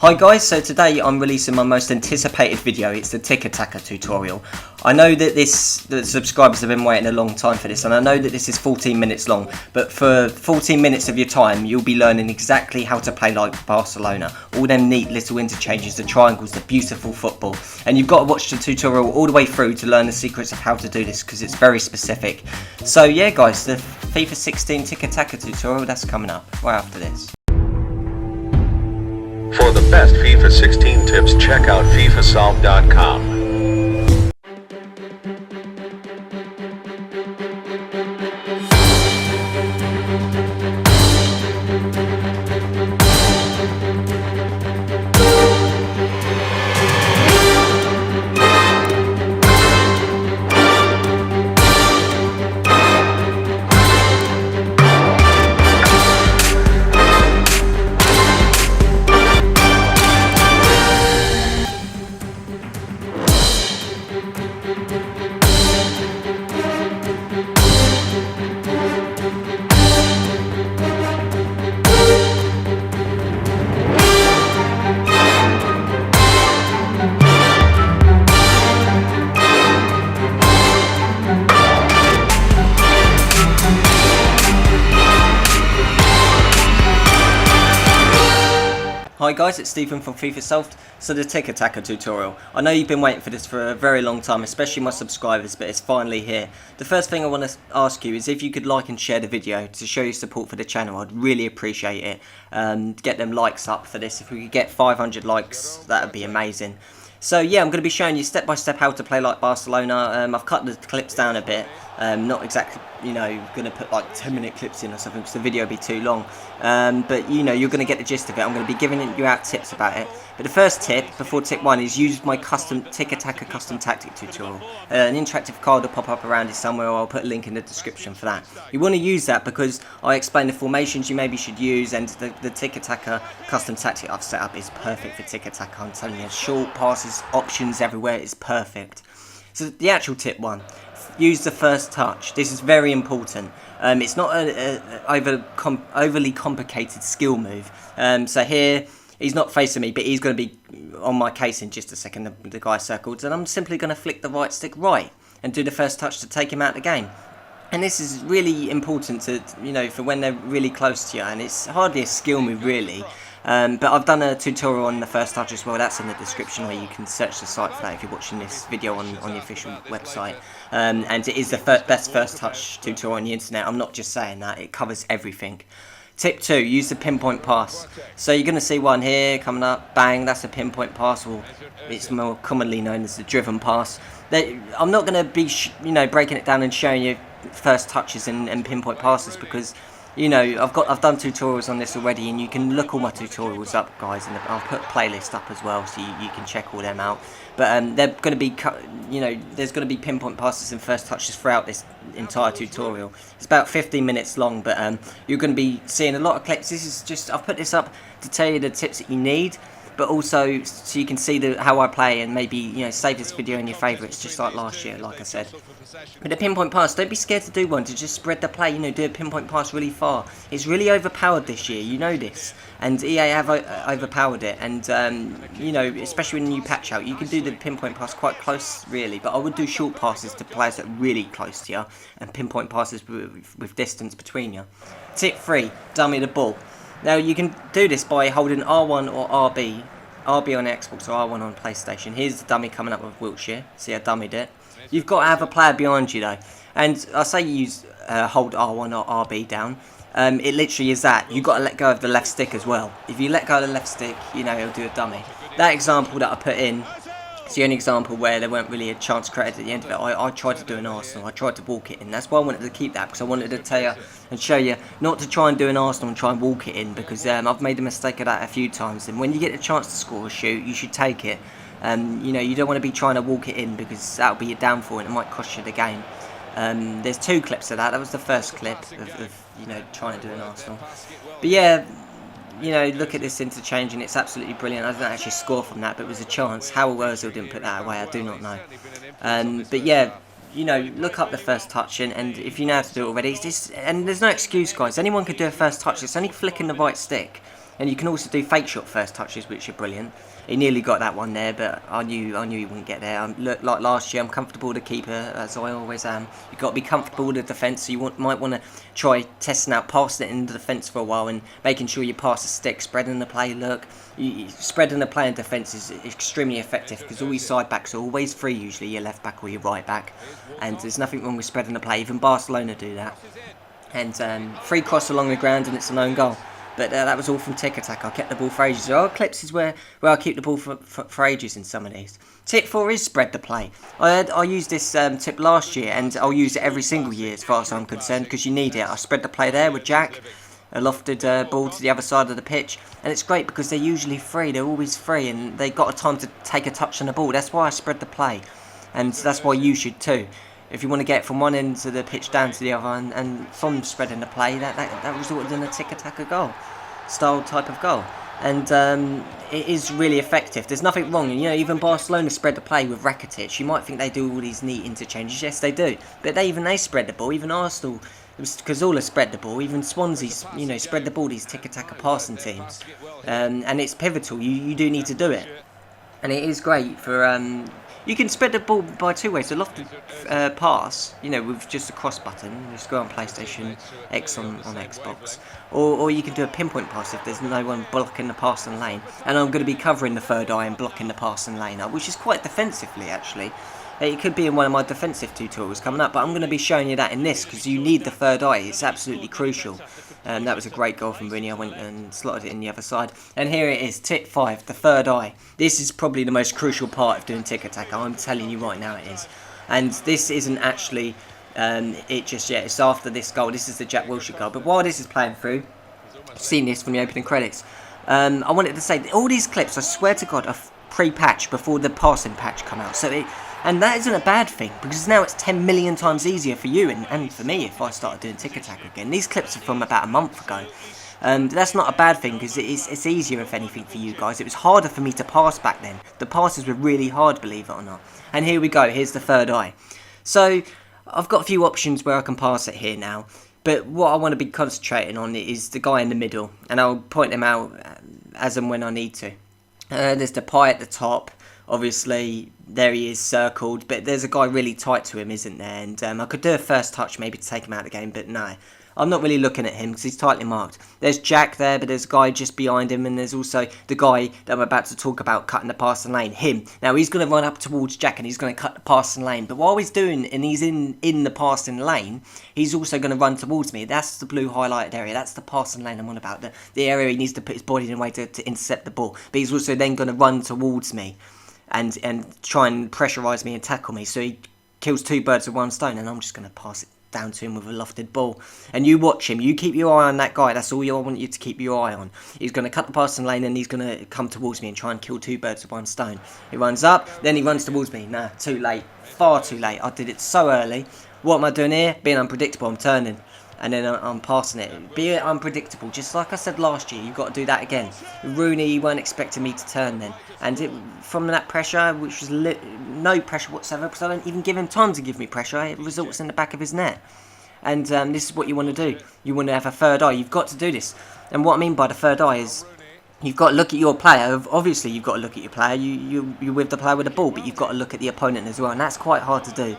Hi guys, so today I'm releasing my most anticipated video. It's the Tiki Taka tutorial. I know that the subscribers have been waiting a long time for this, and I know that this is 14 minutes long, but for 14 minutes of your time you'll be learning exactly how to play like Barcelona. All them neat little interchanges, the triangles, the beautiful football, and you've got to watch the tutorial all the way through to learn the secrets of how to do this, because it's very specific. So yeah guys, the FIFA 16 Tiki Taka tutorial, that's coming up right after this. For the best FIFA 16 tips, check out fifasolve.com. Hi guys, it's Stephen from FIFA Solved. So the Tiki Taka tutorial. I know you've been waiting for this for a very long time, especially my subscribers, but it's finally here. The first thing I want to ask you is if you could like and share the video to show your support for the channel. I'd really appreciate it. Get them likes up for this. If we could get 500 likes, that would be amazing. So yeah, I'm going to be showing you step by step how to play like Barcelona. I've cut the clips down a bit. Not exactly, going to put like 10-minute clips in or something because the video would be too long. But you're going to get the gist of it. I'm going to be giving you out tips about it. But the first tip, before tip 1, is use my custom Tiki Taka custom tactic tutorial. An interactive card will pop up around it somewhere, or I'll put a link in the description for that. You want to use that because I explain the formations you maybe should use, and the Tiki Taka custom tactic I've set up is perfect for Tiki Taka. I'm telling you, short passes, options everywhere is perfect. So the actual tip 1. Use the first touch. This is very important. It's not an overly complicated skill move. So here, he's not facing me, but he's going to be on my case in just a second, the guy circled, and I'm simply going to flick the right stick right and do the first touch to take him out of the game. And this is really important to, for when they're really close to you, and it's hardly a skill move really. But I've done a tutorial on the first touch as well. That's in the description, where you can search the site for that if you're watching this video on the official website. And it is the best first touch tutorial on the internet. I'm not just saying that, it covers everything. Tip 2, use the pinpoint pass. So you're going to see one here coming up, bang, that's a pinpoint pass, or it's more commonly known as the driven pass. I'm not going to be breaking it down and showing you first touches and pinpoint passes, because I've done tutorials on this already, and you can look all my tutorials up, guys, and I'll put a playlist up as well, so you can check all them out. But they're going to be, there's going to be pinpoint passes and first touches throughout this entire tutorial. It's about 15 minutes long, but you're going to be seeing a lot of clips. This is just, I've put this up to tell you the tips that you need, but also so you can see how I play, and maybe save this video in your favourites, just like last year, like I said. But the pinpoint pass, don't be scared to do one, to just spread the play, do a pinpoint pass really far. It's really overpowered this year, you know this, and EA have overpowered it, and especially when you patch out, you can do the pinpoint pass quite close really, but I would do short passes to players that are really close to you, and pinpoint passes with distance between you. Tip 3, dummy the ball. Now you can do this by holding R1 or RB on Xbox or R1 on PlayStation. Here's the dummy coming up with Wiltshire. See, I dummied it. You've got to have a player behind you though, and I say you hold R1 or RB down. It literally is that. You've got to let go of the left stick as well. If you let go of the left stick, he'll do a dummy. That example that I put in, it's the only example where there weren't really a chance created at the end of it. I tried to do an Arsenal. I tried to walk it in. That's why I wanted to keep that, because I wanted to tell you and show you not to try and do an Arsenal and try and walk it in, because I've made the mistake of that a few times. And when you get a chance to score a shoot, you should take it. You don't want to be trying to walk it in, because that'll be your downfall and it might cost you the game. There's 2 clips of that. That was the first clip of trying to do an Arsenal. But yeah, look at this interchange, and it's absolutely brilliant. I didn't actually score from that, but it was a chance. How Ozil didn't put that away, I do not know. But yeah, look up the first touch, and if you know how to do it already, and there's no excuse, guys. Anyone could do a first touch. It's only flicking the right stick. And you can also do fake shot first touches, which are brilliant. He nearly got that one there, but I knew he wouldn't get there. Look, like last year, I'm comfortable with the keeper, as I always am. You've got to be comfortable with the defence, so you might want to try testing out, passing it in the defence for a while and making sure you pass the stick, spreading the play. Look, spreading the play in defence is extremely effective because all your side backs are always free, usually your left back or your right back. And there's nothing wrong with spreading the play. Even Barcelona do that. And free cross along the ground and it's an own goal. But that was all from Tiki Taka. I kept the ball for ages. There are clips is where I keep the ball for ages in some of these. Tip 4 is spread the play. I used this tip last year and I'll use it every single year as far as I'm concerned because you need it. I spread the play there with Jack, a lofted ball to the other side of the pitch. And it's great because they're usually free. They're always free and they got a time to take a touch on the ball. That's why I spread the play. And that's why you should too. If you want to get from one end of the pitch down to the other and from spreading the play, that resulted in a Tiki Taka goal style type of goal. And it is really effective. There's nothing wrong. You know, even Barcelona spread the play with Rakitic. You might think they do all these neat interchanges. Yes, they do. But they spread the ball. Even Arsenal, Cazorla spread the ball. Even Swansea's, spread the ball. These Tiki Taka passing teams. And it's pivotal. You do need to do it. And it is great for... You can spread the ball by two ways. The lofted pass, with just a cross button. Just go on PlayStation X on Xbox. Or you can do a pinpoint pass if there's no one blocking the passing lane. And I'm going to be covering the third eye and blocking the passing lane up, which is quite defensively, actually. It could be in one of my defensive tutorials coming up, but I'm going to be showing you that in this because you need the third eye. It's absolutely crucial. That was a great goal from Rooney. I went and slotted it in the other side. And here it is, tip 5, the third eye. This is probably the most crucial part of doing Tiki Taka. I'm telling you right now it is. And this isn't actually it just yet. It's after this goal. This is the Jack Wilshere goal. But while this is playing through, I've seen this from the opening credits. I wanted to say, all these clips, I swear to God, are pre-patch before the passing patch come out. And that isn't a bad thing, because now it's 10 million times easier for you and for me if I started doing Tiki Taka again. These clips are from about a month ago. That's not a bad thing, because it's easier, if anything, for you guys. It was harder for me to pass back then. The passes were really hard, believe it or not. And here we go, here's the third eye. So, I've got a few options where I can pass it here now. But what I want to be concentrating on is the guy in the middle. And I'll point him out as and when I need to. There's the pie at the top. Obviously, there he is circled, but there's a guy really tight to him, isn't there? And I could do a first touch maybe to take him out of the game, but no. I'm not really looking at him because he's tightly marked. There's Jack there, but there's a guy just behind him, and there's also the guy that I'm about to talk about cutting the passing lane, him. Now, he's going to run up towards Jack, and he's going to cut the passing lane. But while he's doing, and he's in the passing lane, he's also going to run towards me. That's the blue highlighted area. That's the passing lane I'm on about. The area he needs to put his body in a way to intercept the ball. But he's also then going to run towards me and try and pressurise me and tackle me. So he kills two birds with one stone, and I'm just going to pass it down to him with a lofted ball. And you watch him. You keep your eye on that guy. That's all I want you to keep your eye on. He's going to cut the passing lane and he's going to come towards me and try and kill two birds with one stone. He runs up, then he runs towards me. Nah, too late. Far too late. I did it so early. What am I doing here? Being unpredictable. I'm turning. And then I'm passing it. Be unpredictable. Just like I said last year, you've got to do that again. Rooney, you weren't expecting me to turn then. And from that pressure, which was no pressure whatsoever, because I don't even give him time to give me pressure, it results in the back of his net. And this is what you want to do. You want to have a third eye. You've got to do this. And what I mean by the third eye is you've got to look at your player. Obviously, you've got to look at your player. You're with the player with the ball, but you've got to look at the opponent as well. And that's quite hard to do.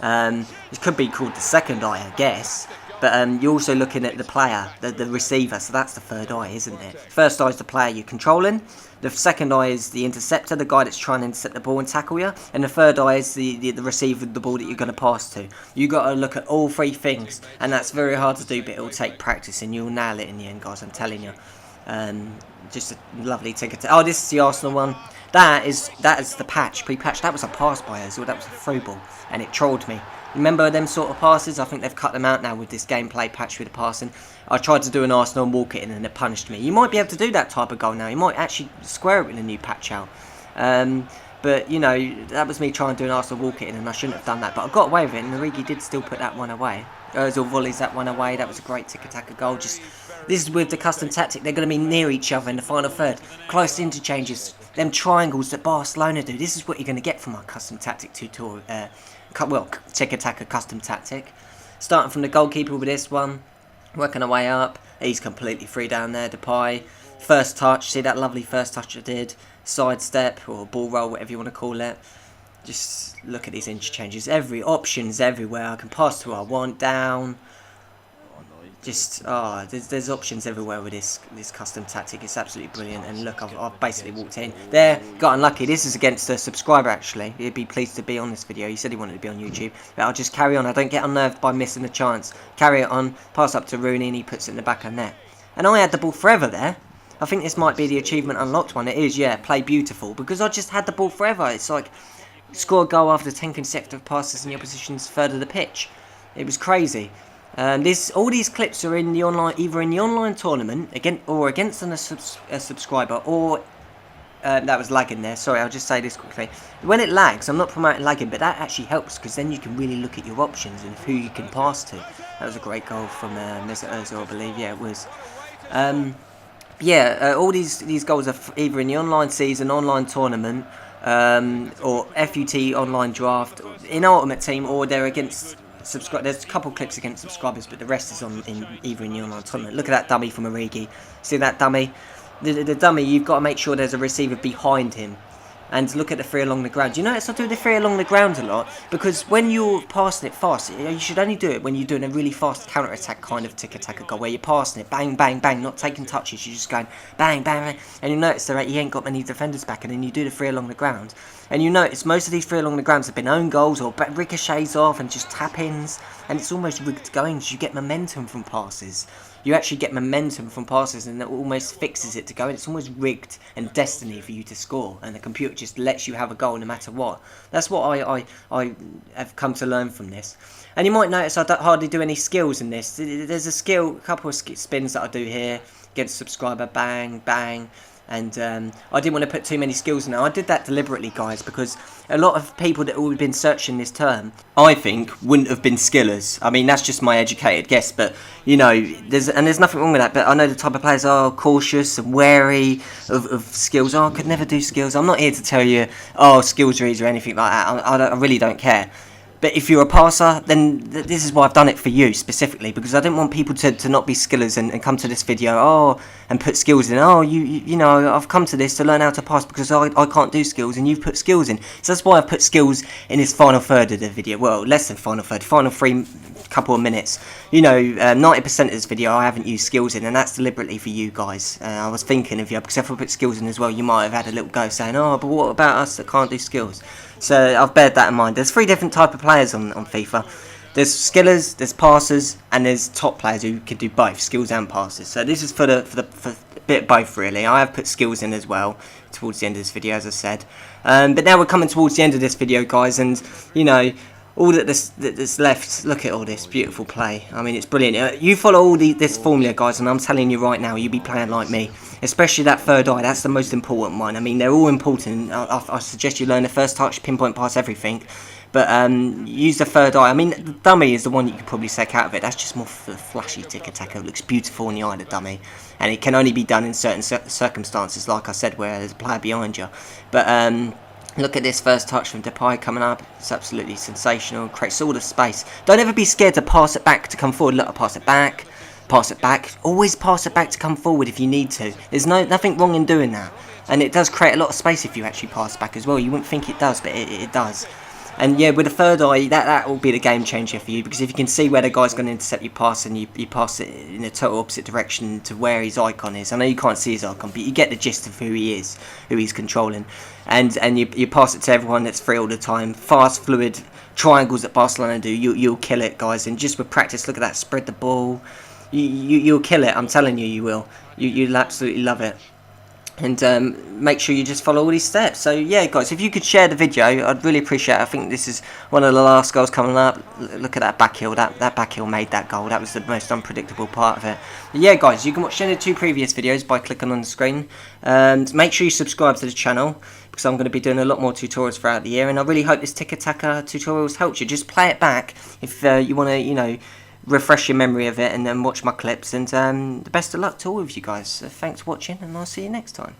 It could be called the second eye, I guess. But you're also looking at the player, the receiver, so that's the third eye, isn't it? First eye is the player you're controlling. The second eye is the interceptor, the guy that's trying to intercept the ball and tackle you. And the third eye is the receiver of the ball that you're going to pass to. You've got to look at all three things, and that's very hard to do, but it'll take practice, and you'll nail it in the end, guys, I'm telling you. Just a lovely ticket. Oh, this is the Arsenal one. That is the patch, pre-patch. That was a pass by Ozil, that was a through ball, and it trolled me. Remember them sort of passes? I think they've cut them out now with this gameplay patch with the passing. I tried to do an Arsenal and walk it in and it punished me. You might be able to do that type of goal now. You might actually square it with a new patch out. But, that was me trying to do an Arsenal walk it in and I shouldn't have done that. But I got away with it and Origi did still put that one away. Ozil volleys that one away. That was a great Tiki Taka goal. This is with the custom tactic. They're going to be near each other in the final third. Close interchanges. Them triangles that Barcelona do. This is what you're going to get from our custom tactic tutorial. Tiki Taka custom tactic. Starting from the goalkeeper with this one, working our way up. He's completely free down there. Depay First touch, see that lovely first touch I did? Sidestep or ball roll, whatever you want to call it. Just look at these interchanges. Options everywhere. I can pass to who I want, down. Just there's options everywhere with this custom tactic. It's absolutely brilliant. And look, I've basically walked in there, got unlucky. This is against a subscriber actually. He'd be pleased to be on this video. He said he wanted to be on YouTube, but I'll just carry on. I don't get unnerved by missing a chance. Carry it on, pass up to Rooney, and he puts it in the back of net. And I had the ball forever there. I think this might be the achievement unlocked one. It is, yeah. Play beautiful, because I just had the ball forever. It's like score a goal after 10 consecutive passes in the opposition's third of the pitch. It was crazy. All these clips are in the online, either in the online tournament against a subscriber, or that was lagging there. Sorry, I'll just say this quickly. When it lags, I'm not promoting lagging, but that actually helps because then you can really look at your options and who you can pass to. That was a great goal from Mesut Ozil, I believe. Yeah, it was. All these goals are either in the online season, online tournament, or FUT online draft, in Ultimate Team, or they're against. There's a couple clips against subscribers, but the rest is either in the online tournament. Look at that dummy from Origi. See that dummy? The dummy, you've got to make sure there's a receiver behind him. And look at the three along the ground. You notice I do the three along the ground a lot, because when you're passing it fast, you should only do it when you're doing a really fast counter-attack kind of Tiki Taka goal, where you're passing it, bang, bang, bang, not taking touches, you're just going bang, bang, bang, and you notice that he ain't got many defenders back, and then you do the three along the ground, and you notice most of these three along the grounds have been own goals, or ricochets off, and just tap-ins, and it's almost rigged going, so you get momentum from passes. You actually get momentum from passes, and that almost fixes it to go. It's almost rigged and destiny for you to score, and the computer just lets you have a goal no matter what. That's what I have come to learn from this. And you might notice I don't hardly do any skills in this. There's a couple of spins that I do here against subscriber, bang, bang. And I didn't want to put too many skills in there. I did that deliberately, guys, because a lot of people that have been searching this term, I think, wouldn't have been skillers. I mean, that's just my educated guess, but, you know, there's nothing wrong with that, but I know the type of players are cautious and wary of skills. Oh, I could never do skills. I'm not here to tell you, oh, skills are easy or anything like that. I really don't care. But if you're a passer, then this is why I've done it for you specifically, because I didn't want people to not be skillers and come to this video, and put skills in. You know, I've come to this to learn how to pass because I can't do skills, and you've put skills in. So that's why I've put skills in this final third of the video. Well, less than final third, final couple of minutes. You know, 90% of this video I haven't used skills in, and that's deliberately for you guys. I was thinking of you, because if I put skills in as well, you might have had a little go saying, oh, but what about us that can't do skills? So I've beared that in mind. There's three different type of players on FIFA. There's skillers, there's passers, and there's top players who can do both, skills and passes. So this is for a bit of both, really. I have put skills in as well towards the end of this video, as I said. But now we're coming towards the end of this video, guys, and you know, all that's left. Look at all this beautiful play. I mean, it's brilliant. You follow all this formula, guys, and I'm telling you right now, you'll be playing like me. Especially that third eye, that's the most important one. I mean, they're all important. I suggest you learn the first touch, pinpoint pass, everything. But use the third eye. I mean, the dummy is the one you could probably take out of it. That's just more for the flashy Tiki Taka. It looks beautiful in the eye of the dummy. And it can only be done in certain circumstances, like I said, where there's a player behind you. But look at this first touch from Depay coming up. It's absolutely sensational. Creates all the space. Don't ever be scared to pass it back to come forward. Look, I pass it back. Pass it back. Always pass it back to come forward if you need to. There's nothing wrong in doing that. And it does create a lot of space if you actually pass back as well. You wouldn't think it does, but it does. And yeah, with the third eye, that will be the game changer for you, because if you can see where the guy's going to intercept your pass and you pass it in a total opposite direction to where his icon is. I know you can't see his icon, but you get the gist of who he is, who he's controlling. And you pass it to everyone that's free all the time. Fast, fluid triangles that Barcelona do, you'll kill it, guys. And just with practice, look at that, spread the ball. You'll kill it, I'm telling you, you will. You'll absolutely love it. And make sure you just follow all these steps. So yeah, guys, if you could share the video, I'd really appreciate it. I think this is one of the last goals coming up. Look at that back heel. That back heel made that goal. That was the most unpredictable part of it. But yeah, guys, you can watch any of the two previous videos by clicking on the screen. And make sure you subscribe to the channel, because I'm going to be doing a lot more tutorials throughout the year. And I really hope this Tiki Taka tutorials helped you. Just play it back if you want to, you know, refresh your memory of it, and then watch my clips. And the best of luck to all of you guys. Thanks for watching, and I'll see you next time.